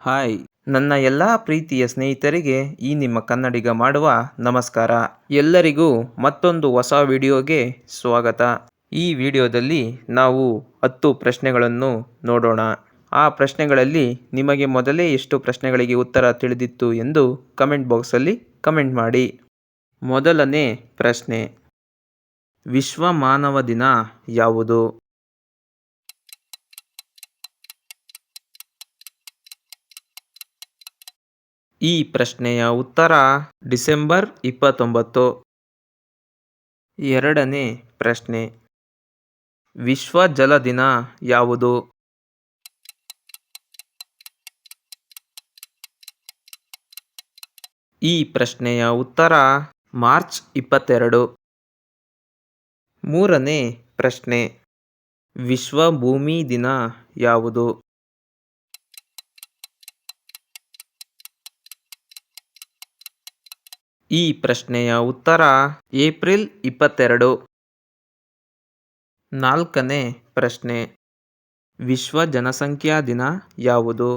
Hi, ನನ್ನ ಎಲ್ಲ ಪ್ರೀತಿಯ ಸ್ನೇಹಿತರಿಗೆ ಈ ನಿಮ್ಮ ಕನ್ನಡಿಗ ಮಾಡುವ ನಮಸ್ಕಾರ. ಎಲ್ಲರಿಗೂ ಮತ್ತೊಂದು ಹೊಸ ವಿಡಿಯೋಗೆ ಸ್ವಾಗತ. ಈ ವಿಡಿಯೋದಲ್ಲಿ ನಾವು 10 ಪ್ರಶ್ನೆಗಳನ್ನು ನೋಡೋಣ. ಆ ಪ್ರಶ್ನೆಗಳಲ್ಲಿ ನಿಮಗೆ ಮೊದಲೇ ಎಷ್ಟು ಪ್ರಶ್ನೆಗಳಿಗೆ ಉತ್ತರ ತಿಳಿದಿತ್ತು ಎಂದು ಕಮೆಂಟ್ ಬಾಕ್ಸಲ್ಲಿ ಕಮೆಂಟ್ ಮಾಡಿ. ಮೊದಲನೇ ಪ್ರಶ್ನೆ, ವಿಶ್ವ ಮಾನವ ದಿನ ಯಾವುದು? ಈ ಪ್ರಶ್ನೆಯ ಉತ್ತರ ಡಿಸೆಂಬರ್ 29. ಎರಡನೇ ಪ್ರಶ್ನೆ, ವಿಶ್ವ ಜಲ ದಿನ ಯಾವುದು? ಈ ಪ್ರಶ್ನೆಯ ಉತ್ತರ ಮಾರ್ಚ್ 22. ಮೂರನೇ ಪ್ರಶ್ನೆ, ವಿಶ್ವ ಭೂಮಿ ದಿನ ಯಾವುದು? ಈ ಪ್ರಶ್ನೆಯ ಉತ್ತರ ಏಪ್ರಿಲ್ 22. ನಾಲ್ಕನೇ ಪ್ರಶ್ನೆ, ವಿಶ್ವ ಜನಸಂಖ್ಯಾ ದಿನ ಯಾವುದು?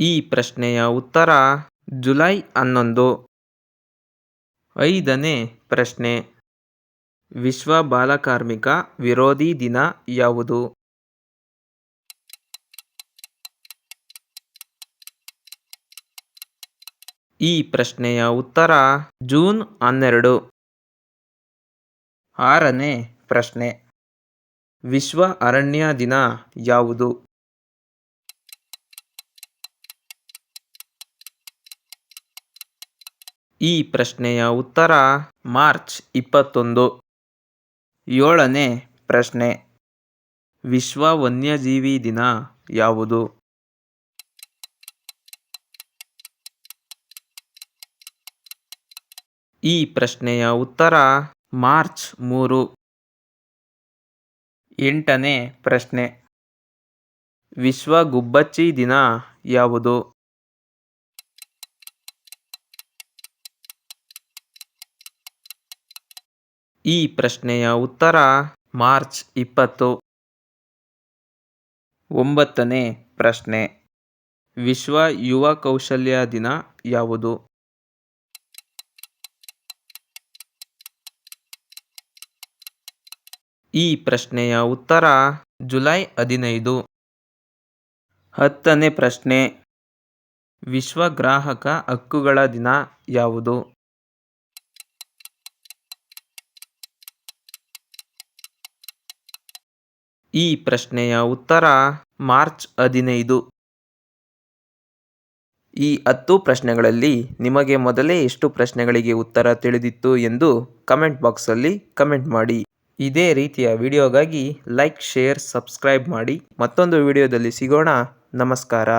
ಈ ಪ್ರಶ್ನೆಯ ಉತ್ತರ ಜುಲೈ 11. ಐದನೇ ಪ್ರಶ್ನೆ, ವಿಶ್ವ ಬಾಲಕಾರ್ಮಿಕ ವಿರೋಧಿ ದಿನ ಯಾವುದು? ಈ ಪ್ರಶ್ನೆಯ ಉತ್ತರ ಜೂನ್ 12. ಆರನೇ ಪ್ರಶ್ನೆ, ವಿಶ್ವ ಅರಣ್ಯ ದಿನ ಯಾವುದು? ಈ ಪ್ರಶ್ನೆಯ ಉತ್ತರ ಮಾರ್ಚ್ 21. ಏಳನೇ ಪ್ರಶ್ನೆ, ವಿಶ್ವ ವನ್ಯಜೀವಿ ದಿನ ಯಾವುದು? ಈ ಪ್ರಶ್ನೆಯ ಉತ್ತರ ಮಾರ್ಚ್ 3. ಎಂಟನೇ ಪ್ರಶ್ನೆ, ವಿಶ್ವ ಗುಬ್ಬಚ್ಚಿ ದಿನ ಯಾವುದು? ಈ ಪ್ರಶ್ನೆಯ ಉತ್ತರ ಮಾರ್ಚ್ 20. ಒಂಬತ್ತನೇ ಪ್ರಶ್ನೆ, ವಿಶ್ವ ಯುವ ಕೌಶಲ್ಯ ದಿನ ಯಾವುದು? ಈ ಪ್ರಶ್ನೆಯ ಉತ್ತರ ಜುಲೈ 15. ಹತ್ತನೇ ಪ್ರಶ್ನೆ, ವಿಶ್ವ ಗ್ರಾಹಕ ಹಕ್ಕುಗಳ ದಿನ ಯಾವುದು? ಈ ಪ್ರಶ್ನೆಯ ಉತ್ತರ ಮಾರ್ಚ್ 15. ಈ 10 ಪ್ರಶ್ನೆಗಳಲ್ಲಿ ನಿಮಗೆ ಮೊದಲೇ ಎಷ್ಟು ಪ್ರಶ್ನೆಗಳಿಗೆ ಉತ್ತರ ತಿಳಿದಿತ್ತು ಎಂದು ಕಮೆಂಟ್ ಬಾಕ್ಸಲ್ಲಿ ಕಮೆಂಟ್ ಮಾಡಿ. ಇದೇ ರೀತಿಯ ವಿಡಿಯೋಗಾಗಿ ಲೈಕ್, ಶೇರ್, ಸಬ್ಸ್ಕ್ರೈಬ್ ಮಾಡಿ. ಮತ್ತೊಂದು ವಿಡಿಯೋದಲ್ಲಿ ಸಿಗೋಣ. ನಮಸ್ಕಾರ.